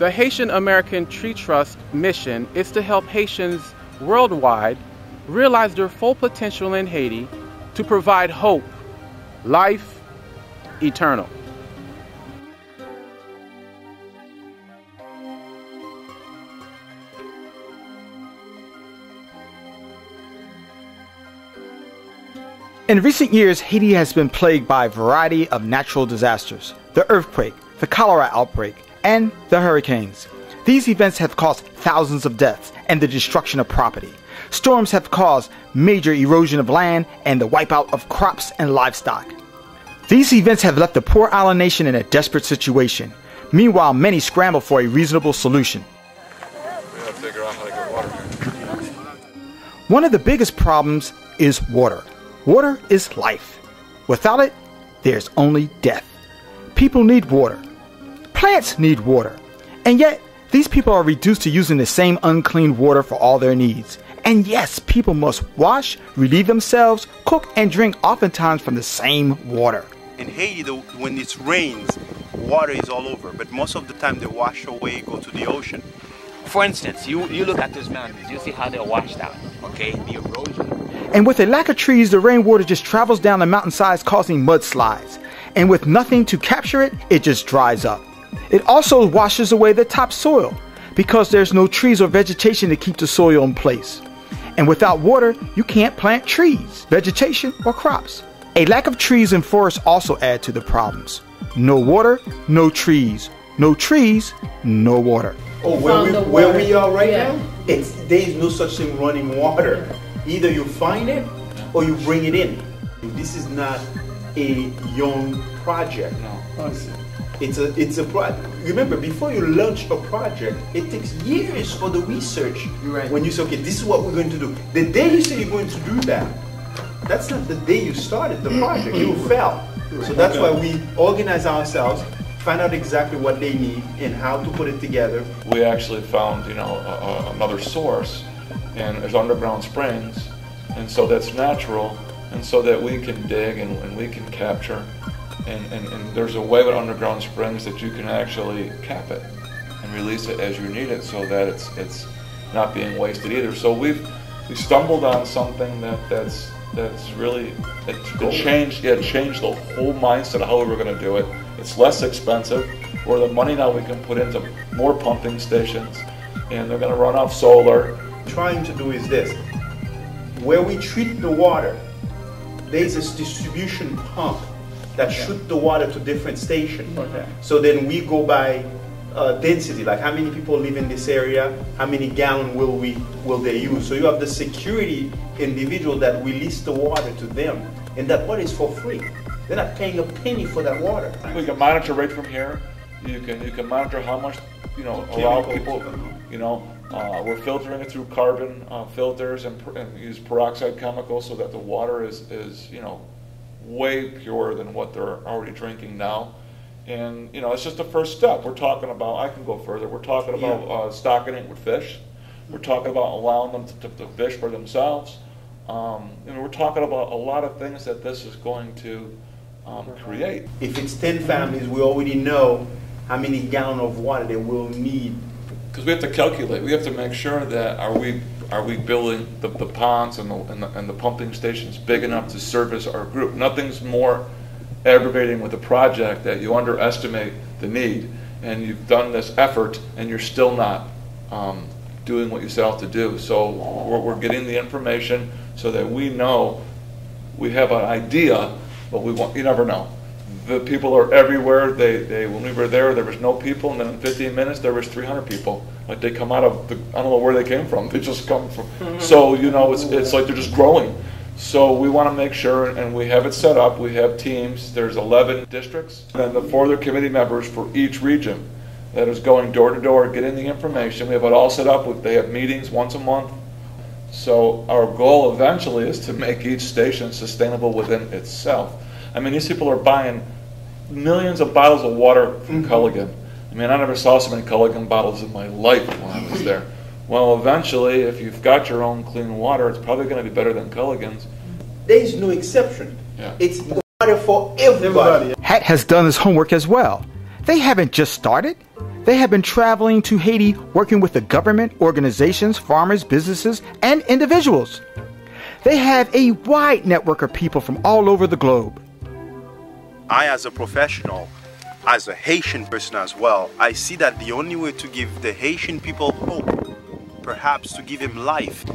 The Haitian American Tree Trust mission is to help Haitians worldwide realize their full potential in Haiti to provide hope, life eternal. In recent years, Haiti has been plagued by a variety of natural disasters: the earthquake, the cholera outbreak, and the hurricanes. These events have caused thousands of deaths and the destruction of property. Storms have caused major erosion of land and the wipeout of crops and livestock. These events have left the poor island nation in a desperate situation. Meanwhile, many scramble for a reasonable solution. We gotta figure out how to get water here. One of the biggest problems is water. Water is life. Without it, there's only death. People need water. Plants need water. And yet, these people are reduced to using the same unclean water for all their needs. And yes, people must wash, relieve themselves, cook, and drink oftentimes from the same water. In Haiti, when it rains, water is all over. But most of the time, they wash away, go to the ocean. For instance, you look at those mountains, you see how they're washed out, okay? The erosion. And with a lack of trees, the rainwater just travels down the mountainsides, causing mudslides. And with nothing to capture it, it just dries up. It also washes away the topsoil because there's no trees or vegetation to keep the soil in place. And without water, you can't plant trees, vegetation, or crops. A lack of trees and forests also add to the problems. No water, no trees. No trees, no water. Oh, where we are right now, there is no such thing running water. Either you find it or you bring it in. This is not a young project. No. It's a project. Remember, before you launch a project, it takes years for the research. Right. When you say, okay, this is what we're going to do. The day you say you're going to do that, that's not the day you started the project. You fell. So that's why we organize ourselves, find out exactly what they need and how to put it together. We actually found, another source, and there's underground springs, and so that's natural, and so that we can dig and we can capture, and there's a way with underground springs that you can actually cap it and release it as you need it, so that it's not being wasted either. So we stumbled on something that's really it changed the whole mindset of how we were going to do it. It's less expensive, or the money now we can put into more pumping stations, and they're going to run off solar. Trying to do is this: where we treat the water, there's this distribution pump that shoots the water to different stations. Okay. So then we go by density, like how many people live in this area, how many gallons will they use. So you have the security individual that release the water to them, and that water is for free. They're not paying a penny for that water. We can monitor right from here. You can monitor how much allow people. We're filtering it through carbon filters and use peroxide chemicals so that the water is way purer than what they're already drinking now. And it's just the first step. We're talking about, I can go further, we're talking about stocking it with fish. We're talking about allowing them to fish for themselves. And we're talking about a lot of things that this is going to create. If it's 10 families, we already know how many gallons of water they will need. Because we have to calculate, we have to make sure that are we building the ponds and the pumping stations big enough to service our group. Nothing's more aggravating with a project that you underestimate the need, and you've done this effort and you're still not doing what you set out to do. So we're getting the information so that we know, we have an idea, but you never know. The people are everywhere. They when we were there was no people, and then in 15 minutes there was 300 people. Like they come out of I don't know where they came from. They just come from. So it's like they're just growing. So we want to make sure, and we have it set up. We have teams. There's 11 districts, and the 4 other committee members for each region that is going door to door, getting the information. We have it all set up. They have meetings once a month. So our goal eventually is to make each station sustainable within itself. I mean, these people are buying millions of bottles of water from Culligan. I mean, I never saw so many Culligan bottles in my life when I was there. Well, eventually, if you've got your own clean water, it's probably going to be better than Culligan's. There is no exception. Yeah. It's water for everybody. HATT has done its homework as well. They haven't just started. They have been traveling to Haiti working with the government, organizations, farmers, businesses, and individuals. They have a wide network of people from all over the globe. I, as a professional, as a Haitian person as well, I see that the only way to give the Haitian people hope, perhaps to give them life,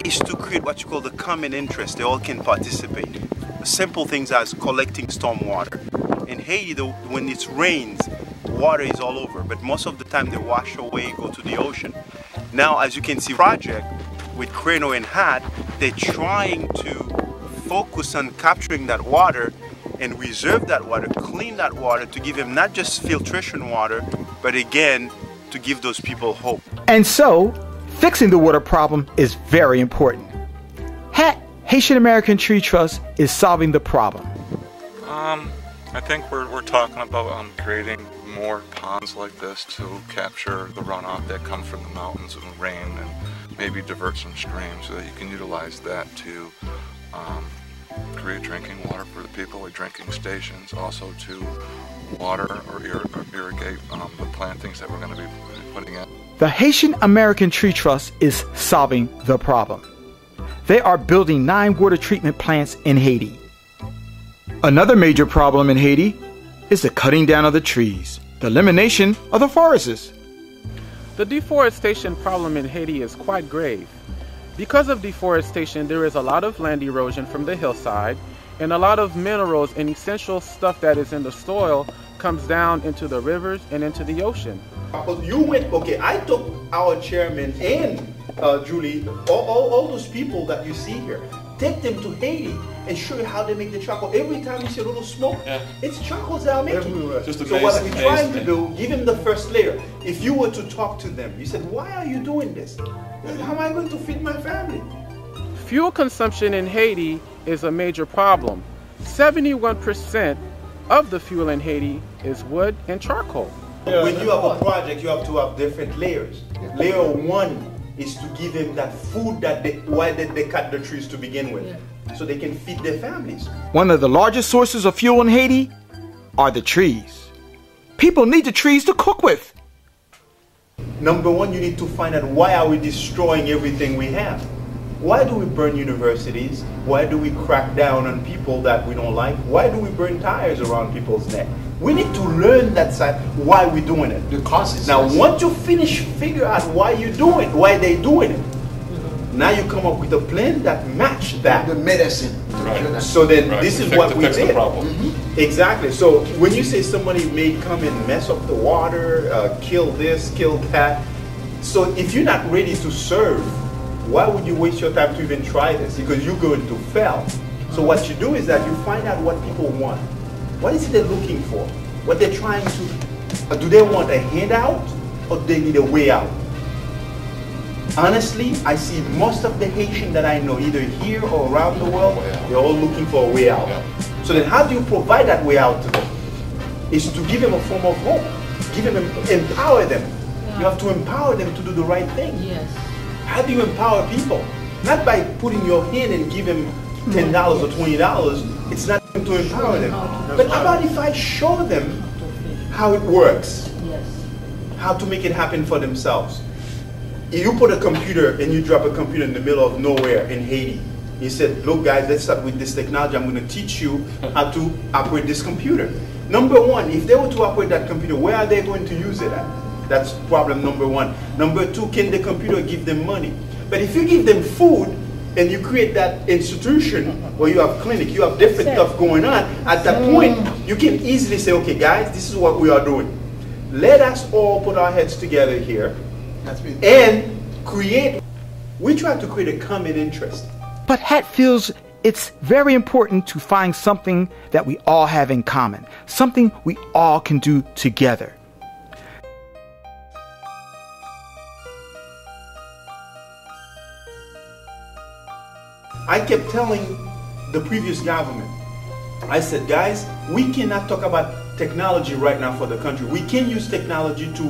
is to create what you call the common interest. They all can participate. Simple things as collecting storm water. In Haiti, when it rains, water is all over, but most of the time they wash away, go to the ocean. Now, as you can see, project with Crano and HATT, they're trying to focus on capturing that water and reserve that water, clean that water, to give them not just filtration water, but again, to give those people hope. And so, fixing the water problem is very important. HATT, Haitian American Tree Trust, is solving the problem. I think we're talking about creating more ponds like this to capture the runoff that comes from the mountains and rain, and maybe divert some streams so that you can utilize that to create drinking water for the people, like drinking stations, also to water or irrigate the plantings that we're going to be putting in. The Haitian American Tree Trust is solving the problem. They are building 9 water treatment plants in Haiti. Another major problem in Haiti is the cutting down of the trees, the elimination of the forests. The deforestation problem in Haiti is quite grave. Because of deforestation, there is a lot of land erosion from the hillside, and a lot of minerals and essential stuff that is in the soil comes down into the rivers and into the ocean. You went, okay, I took our chairman and Julie, all those people that you see here, take them to Haiti and show you how they make the charcoal. Every time you see a little smoke, it's charcoals they are making. So what we're trying to do, give them the first layer. If you were to talk to them, you said, why are you doing this? How am I going to feed my family? Fuel consumption in Haiti is a major problem. 71% of the fuel in Haiti is wood and charcoal. When you have a project, you have to have different layers. Layer 1 is to give them that food that why did they cut the trees to begin with, so they can feed their families. One of the largest sources of fuel in Haiti are the trees. People need the trees to cook with. Number 1, you need to find out, why are we destroying everything we have? Why do we burn universities? Why do we crack down on people that we don't like? Why do we burn tires around people's neck? We need to learn that side, why we're doing it. The causes. Now, once you figure out why you're doing, why they doing it. Now you come up with a plan that match that. The medicine. Right. So then this is what we did. Exactly. So when you say somebody may come and mess up the water, kill this, kill that. So if you're not ready to serve, why would you waste your time to even try this? Because you're going to fail. So what you do is that you find out what people want. What is it they're looking for? What they're trying to, do they want a handout or do they need a way out? Honestly, I see most of the Haitians that I know, either here or around the world, they're all looking for a way out. So then how do you provide that way out to them? Is to give them a form of hope. Give them, empower them. You have to empower them to do the right thing. Yes. How do you empower people? Not by putting your hand and give them $10 or $20. It's not going to empower them. But how about if I show them how it works? Yes. How to make it happen for themselves? If you put a computer and you drop a computer in the middle of nowhere in Haiti, you said, look guys, let's start with this technology. I'm going to teach you how to operate this computer. Number 1, if they were to operate that computer, where are they going to use it at? That's problem number 1. Number 2, can the computer give them money? But if you give them food and you create that institution where you have clinic, you have different stuff going on, at that point, you can easily say, okay guys, this is what we are doing. Let us all put our heads together here and create, we try to create a common interest. But HATT feels it's very important to find something that we all have in common, something we all can do together. I kept telling the previous government, I said, guys, we cannot talk about technology right now for the country. We can use technology to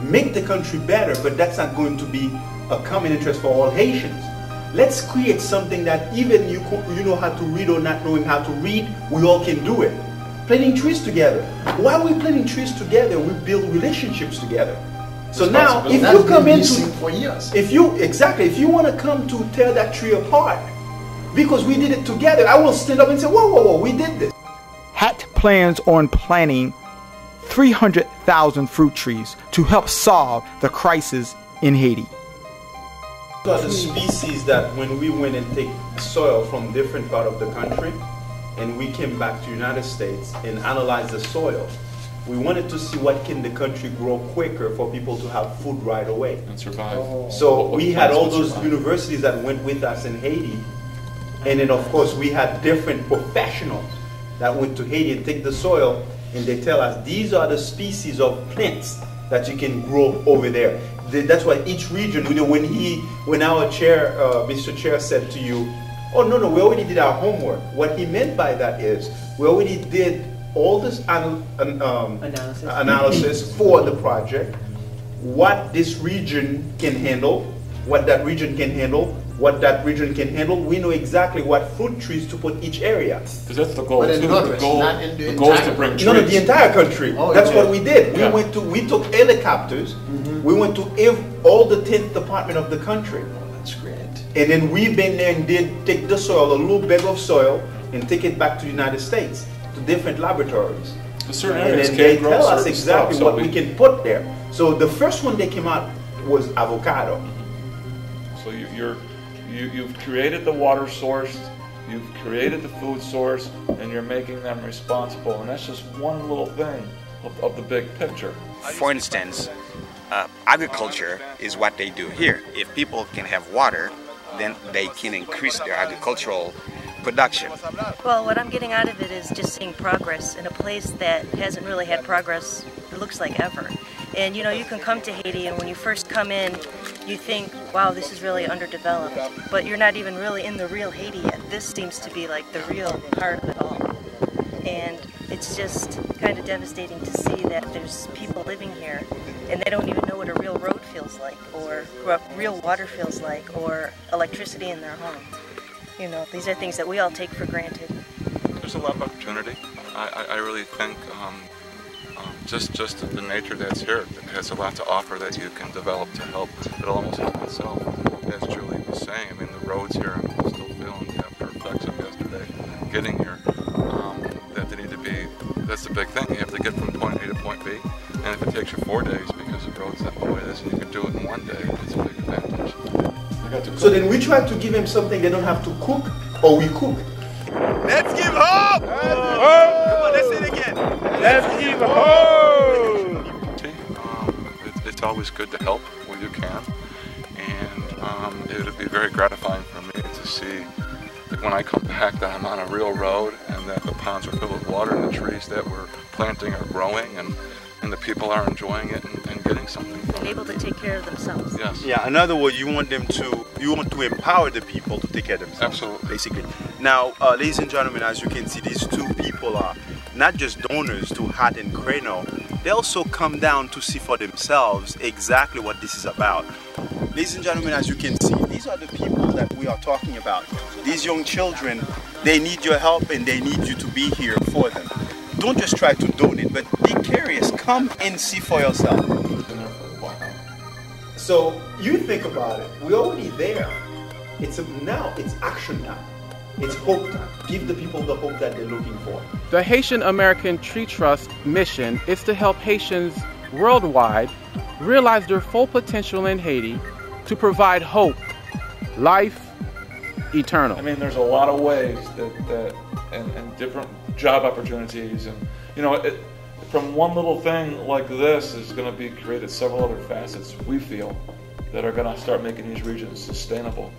make the country better, but that's not going to be a common interest for all Haitians. Let's create something that even you know how to read or not knowing how to read, we all can do it. planting trees together. While we're planting trees together, we build relationships together. So now, if you come into, for years. if you want to come to tear that tree apart, because we did it together, I will stand up and say, whoa, whoa, whoa, we did this. HATT plans on planting 300,000 fruit trees to help solve the crisis in Haiti. These are the species that when we went and take soil from different part of the country, and we came back to the United States and analyzed the soil, we wanted to see what can the country grow quicker for people to have food right away. And survive. So we had all those universities that went with us in Haiti. And then of course we had different professionals that went to Haiti and take the soil, and they tell us these are the species of plants that you can grow over there. That's why each region, you know, when our chair, Mr. Chair said to you, oh no, we already did our homework. What he meant by that is we already did all this analysis for the project, what this region can handle, what that region can handle, what that region can handle. We know exactly what fruit trees to put each area. Because that's the goal. But in too. Northwest, The goal, not in the the goal is to entire bring country. trees. No, the entire country. Oh, That's yeah. what we did. Yeah. We took helicopters. We went to all the 10th department of the country. That's great. And then we've been there and take the soil, a little bag of soil, and take it back to the United States, to different laboratories. But certain And areas then can't they grow tell us certain exactly stuff, so what we can put there. So the first one that came out was avocado. So you've created the water source, you've created the food source, and you're making them responsible. And that's just one little thing of the big picture. For instance, agriculture is what they do here. If people can have water, then they can increase their agricultural production. Well, what I'm getting out of it is just seeing progress in a place that hasn't really had progress, it looks like, ever. And you know, you can come to Haiti and when you first come in, you think, wow, this is really underdeveloped. But you're not even really in the real Haiti yet. This seems to be like the real heart of it all. And it's just kind of devastating to see that there's people living here and they don't even know what a real road feels like, or what real water feels like, or electricity in their home. You know, these are things that we all take for granted. There's a lot of opportunity. I really think just the nature that's here has a lot to offer that you can develop to help. It'll almost help itself, as Julie was saying. I mean, the roads here, I'm still feeling the after effects of yesterday getting here. That they need to be, that's the big thing. You have to get from point A to point B. And if it takes you 4 days because the road's that way it is, and you can do it in 1 day, it's a big advantage. So then we try to give them something they don't have to cook, or we cook. Let's give hope! Come on, let's say it again. Let's give hope! It's always good to help where you can, and it would be very gratifying for me to see that when I come back that I'm on a real road and that the ponds are filled with water and the trees that we're planting are growing and the people are enjoying it and getting something from it. Able to take care of themselves. Yes. Yeah, in other words, you want to empower the people to take care of themselves. Absolutely. Basically. Now, ladies and gentlemen, as you can see, these two people are not just donors to HATT and Crano, they also come down to see for themselves exactly what this is about. Ladies and gentlemen, as you can see, these are the people that we are talking about. These young children, they need your help and they need you to be here for them. Don't just try to donate, but be curious. Come and see for yourself. So you think about it, we're already there. It's action now. It's hope time. Give the people the hope that they're looking for. The Haitian American Tree Trust mission is to help Haitians worldwide realize their full potential in Haiti to provide hope, life eternal. I mean, there's a lot of ways and different job opportunities, and you know, from one little thing like this is going to be created several other facets, we feel, that are going to start making these regions sustainable.